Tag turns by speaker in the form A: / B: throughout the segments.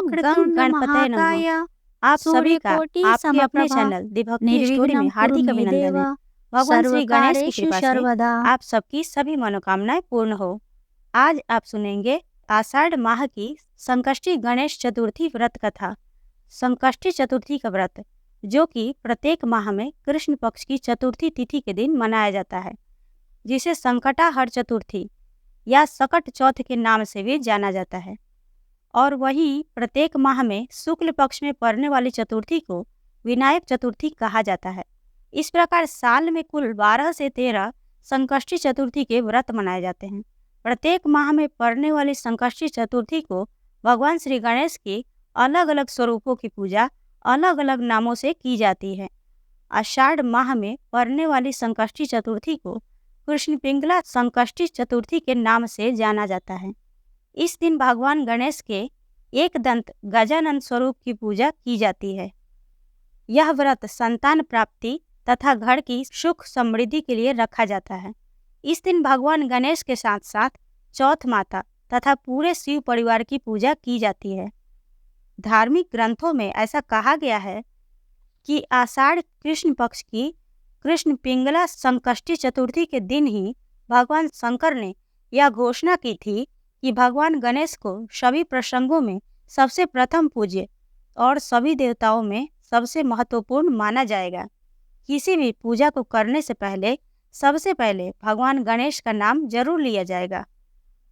A: वक्रतुंड गणपतये नमः।
B: महाकाय
A: आप सभी का
B: सूर्यकोटि
A: आपके अपने
B: समप्रभा
A: चैनल दी भक्ति स्टोरी
B: निर्विघ्नं
A: में
B: कुरु
A: हार्दिक
B: मे
A: अभिनंदन
B: देव
A: है। भगवान श्री गणेश की
B: सर्वकार्येषु
A: कृपा से
B: सर्वदा।
A: आप सबकी सभी मनोकामनाएं पूर्ण हो। आज आप सुनेंगे आषाढ़ माह की संकष्टी गणेश चतुर्थी व्रत कथा। संकष्टी चतुर्थी का व्रत जो कि प्रत्येक माह में कृष्ण पक्ष की चतुर्थी तिथि के दिन मनाया जाता है, जिसे संकटाहर चतुर्थी या सकट चौथ के नाम से भी जाना जाता है। और वही प्रत्येक माह में शुक्ल पक्ष में पड़ने वाली चतुर्थी को विनायक चतुर्थी कहा जाता है। इस प्रकार साल में कुल 12 से 13 संकष्टी चतुर्थी के व्रत मनाए जाते हैं। प्रत्येक माह में पड़ने वाली संकष्टी चतुर्थी को भगवान श्री गणेश के अलग अलग स्वरूपों की पूजा अलग अलग नामों से की जाती है। आषाढ़ माह में पड़ने वाली संकष्टी चतुर्थी को कृष्ण पिंगला संकष्टी चतुर्थी के नाम से जाना जाता है। इस दिन भगवान गणेश के एक दंत गजानन स्वरूप की पूजा की जाती है। यह व्रत संतान प्राप्ति तथा घर की सुख समृद्धि के लिए रखा जाता है। इस दिन भगवान गणेश के साथ साथ चौथ माता तथा पूरे शिव परिवार की पूजा की जाती है। धार्मिक ग्रंथों में ऐसा कहा गया है कि आषाढ़ कृष्ण पक्ष की कृष्ण पिंगला संकष्टी चतुर्थी के दिन ही भगवान शंकर ने यह घोषणा की थी कि भगवान गणेश को सभी प्रसंगों में सबसे प्रथम पूज्य और सभी देवताओं में सबसे महत्वपूर्ण माना जाएगा। किसी भी पूजा को करने से पहले सबसे पहले भगवान गणेश का नाम जरूर लिया जाएगा।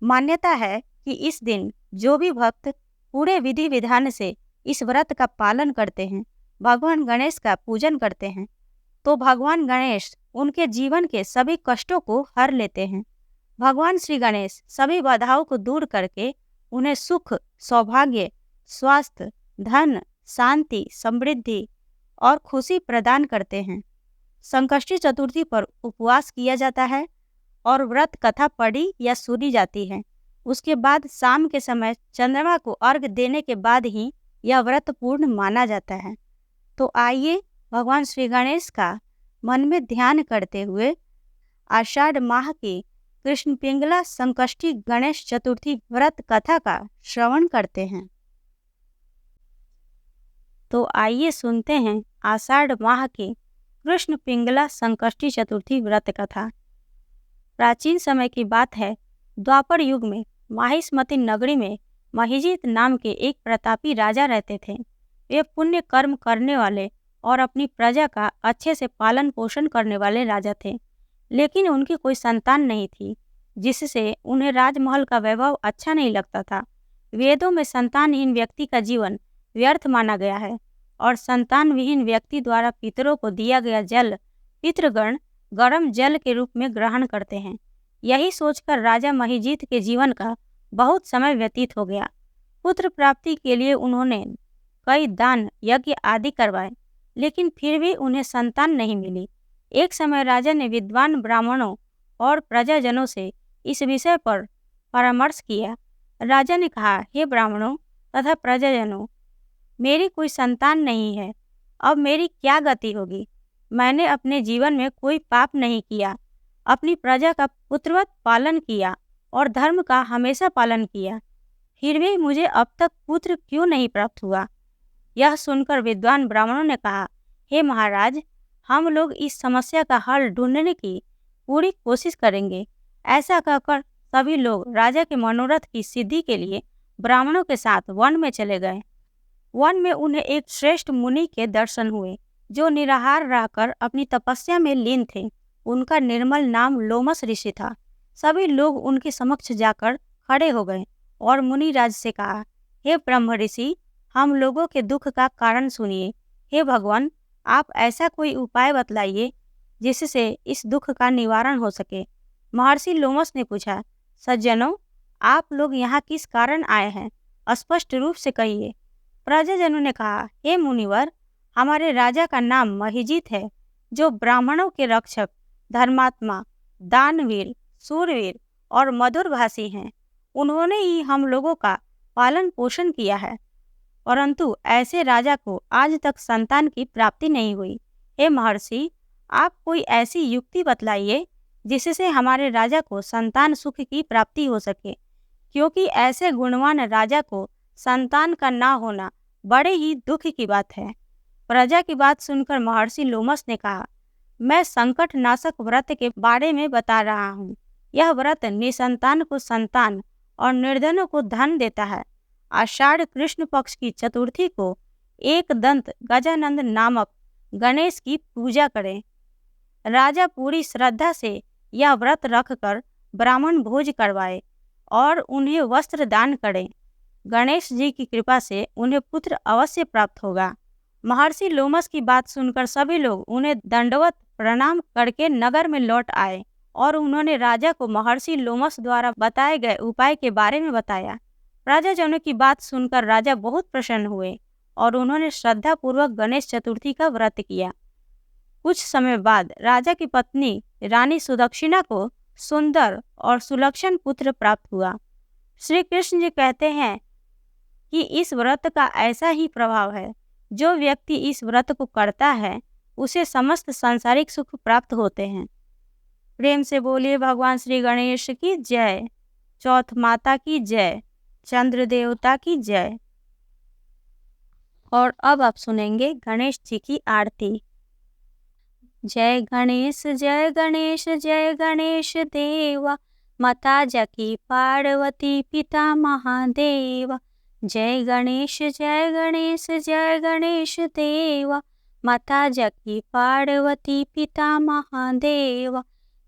A: मान्यता है कि इस दिन जो भी भक्त पूरे विधि विधान से इस व्रत का पालन करते हैं, भगवान गणेश का पूजन करते हैं, तो भगवान गणेश उनके जीवन के सभी कष्टों को हर लेते हैं। भगवान श्री गणेश सभी बाधाओं को दूर करके उन्हें सुख, सौभाग्य, स्वास्थ्य, धन, शांति, समृद्धि और खुशी प्रदान करते हैं। संकष्टी चतुर्थी पर उपवास किया जाता है और व्रत कथा पढ़ी या सुनी जाती है। उसके बाद शाम के समय चंद्रमा को अर्घ्य देने के बाद ही यह व्रत पूर्ण माना जाता है। तो आइए भगवान श्री गणेश का मन में ध्यान करते हुए आषाढ़ माह की कृष्ण पिंगला संकष्टी गणेश चतुर्थी व्रत कथा का श्रवण करते हैं। तो आइए सुनते हैं आषाढ़ माह की कृष्ण पिंगला संकष्टी चतुर्थी व्रत कथा। प्राचीन समय की बात है। द्वापर युग में माहिष्मती नगरी में महिजीत नाम के एक प्रतापी राजा रहते थे। वे पुण्य कर्म करने वाले और अपनी प्रजा का अच्छे से पालन पोषण करने वाले राजा थे, लेकिन उनकी कोई संतान नहीं थी, जिससे उन्हें राजमहल का वैभव अच्छा नहीं लगता था। वेदों में संतानहीन व्यक्ति का जीवन व्यर्थ माना गया है और संतान विहीन व्यक्ति द्वारा पितरों को दिया गया जल पितृगण गर्म जल के रूप में ग्रहण करते हैं। यही सोचकर राजा महिजीत के जीवन का बहुत समय व्यतीत हो गया। पुत्र प्राप्ति के लिए उन्होंने कई दान यज्ञ आदि करवाए, लेकिन फिर भी उन्हें संतान नहीं मिली। एक समय राजा ने विद्वान ब्राह्मणों और प्रजाजनों से इस विषय पर परामर्श किया। राजा ने कहा, हे ब्राह्मणों तथा प्रजाजनों, मेरी कोई संतान नहीं है। अब मेरी क्या गति होगी? मैंने अपने जीवन में कोई पाप नहीं किया, अपनी प्रजा का पुत्रवत पालन किया और धर्म का हमेशा पालन किया, फिर भी मुझे अब तक पुत्र क्यों नहीं प्राप्त हुआ? यह सुनकर विद्वान ब्राह्मणों ने कहा, हे महाराज, हम लोग इस समस्या का हल ढूंढने की पूरी कोशिश करेंगे। ऐसा कहकर सभी लोग राजा के मनोरथ की सिद्धि के लिए ब्राह्मणों के साथ वन में चले गए। वन में उन्हें एक श्रेष्ठ मुनि के दर्शन हुए, जो निराहार रहकर अपनी तपस्या में लीन थे। उनका निर्मल नाम लोमस ऋषि था। सभी लोग उनके समक्ष जाकर खड़े हो गए और मुनिराज से कहा, हे ब्रह्म ऋषि, हम लोगों के दुख का कारण सुनिए। हे भगवान, आप ऐसा कोई उपाय बतलाइए जिससे इस दुख का निवारण हो सके। महर्षि लोमस ने पूछा, सज्जनों, आप लोग यहाँ किस कारण आए हैं? स्पष्ट रूप से कहिए। प्रजाजनों ने कहा, हे मुनिवर, हमारे राजा का नाम महिजीत है, जो ब्राह्मणों के रक्षक, धर्मात्मा, दानवीर, सूरवीर और मधुरभाषी हैं। उन्होंने ही हम लोगों का पालन पोषण किया है, परंतु ऐसे राजा को आज तक संतान की प्राप्ति नहीं हुई। हे महर्षि, आप कोई ऐसी युक्ति बतलाइए जिससे हमारे राजा को संतान सुख की प्राप्ति हो सके, क्योंकि ऐसे गुणवान राजा को संतान का ना होना बड़े ही दुख की बात है। प्रजा की बात सुनकर महर्षि लोमस ने कहा, मैं संकट नाशक व्रत के बारे में बता रहा हूँ। यह व्रत निसंतान को संतान और निर्धनों को धन देता है। आषाढ़ कृष्ण पक्ष की चतुर्थी को एक दंत गजानंद नामक गणेश की पूजा करें। राजा पूरी श्रद्धा से यह व्रत रखकर ब्राह्मण भोज करवाए और उन्हें वस्त्र दान करें। गणेश जी की कृपा से उन्हें पुत्र अवश्य प्राप्त होगा। महर्षि लोमस की बात सुनकर सभी लोग उन्हें दंडवत प्रणाम करके नगर में लौट आए और उन्होंने राजा को महर्षि लोमस द्वारा बताए गए उपाय के बारे में बताया। प्रजाजनों की बात सुनकर राजा बहुत प्रसन्न हुए और उन्होंने श्रद्धापूर्वक गणेश चतुर्थी का व्रत किया। कुछ समय बाद राजा की पत्नी रानी सुदक्षिणा को सुंदर और सुलक्षण पुत्र प्राप्त हुआ। श्री कृष्ण जी कहते हैं कि इस व्रत का ऐसा ही प्रभाव है, जो व्यक्ति इस व्रत को करता है उसे समस्त सांसारिक सुख प्राप्त होते हैं। प्रेम से बोलिए भगवान श्री गणेश की जय, चौथ माता की जय, चंद्र देवता की जय। और अब आप सुनेंगे गणेश जी की आरती। जय गणेश जय गणेश जय गणेश देवा, माता जकी पार्वती पिता महादेवा। जय गणेश जय गणेश जय गणेश देवा, माता जकी पार्वती पिता महादेवा।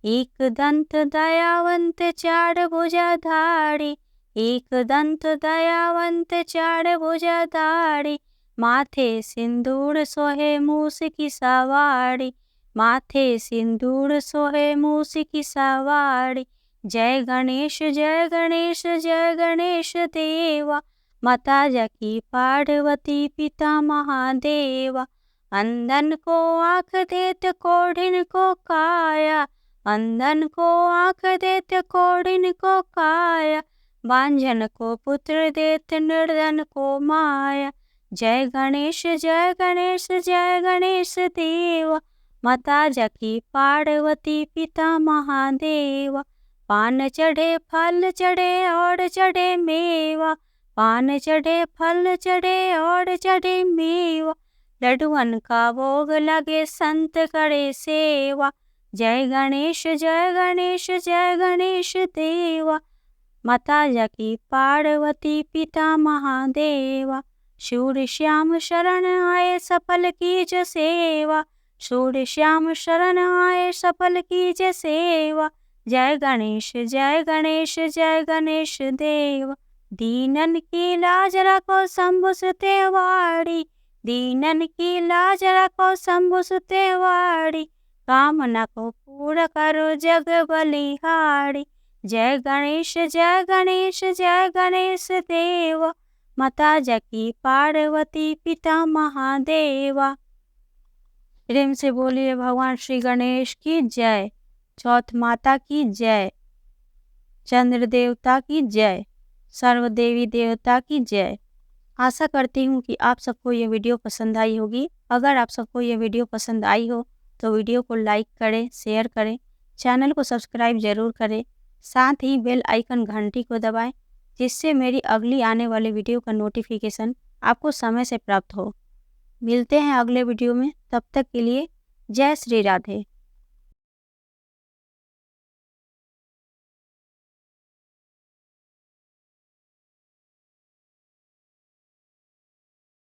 A: एक दंत दयावंत चार भुजाधारी, एक दंत दयावंत चार भुजाधारी। माथे सिंदूर सोहे मूस की सवारी, माथे सिंदूर सोहे मूस की सवारी। जय गणेश जय गणेश जय गणेश देवा, माता जकी पार्वती पिता महादेवा। अंधन को आँख देत कोढ़िन को काया, अंधन को आँख देत कोढ़िन को काया। बांझन को पुत्र देत निर्धन को माया। जय गणेश जय गणेश जय गणेश देवा, माता जकी पार्वती पिता महादेवा। पान चढ़े फल चढ़े और चढ़े मेवा, पान चढ़े फल चढ़े और चढ़े मेवा। लड्डुअन का भोग लगे संत करे सेवा। जय गणेश जय गणेश जय गणेश देवा, माता जकी पार्वती पिता महादेवा। शूर श्याम शरण आए सफल कीज सेवा, शूर श्याम शरण आए सफल कीज सेवा। जय गणेश जय गणेश जय गणेश देवा। दीनन की लाज रखो शंभु सुते वाड़ी, दीनन की लाज रखो शंभु सुते वाड़ी। कामना को पूरा करो जग बलिहारी। जय गणेश जय गणेश जय गणेश देवा, माता जकी पार्वती पिता महादेवा। प्रेम से बोलिए भगवान श्री गणेश की जय, चौथ माता की जय, चंद्र देवता की जय, सर्व देवी देवता की जय। आशा करती हूँ कि आप सबको ये वीडियो पसंद आई होगी। अगर आप सबको ये वीडियो पसंद आई हो तो वीडियो को लाइक करें, शेयर करें, चैनल को सब्सक्राइब जरूर करें, साथ ही बेल आइकन घंटी को दबाएं, जिससे मेरी अगली आने वाली वीडियो का नोटिफिकेशन आपको समय से प्राप्त हो। मिलते हैं अगले वीडियो में, तब तक के लिए जय श्री राधे।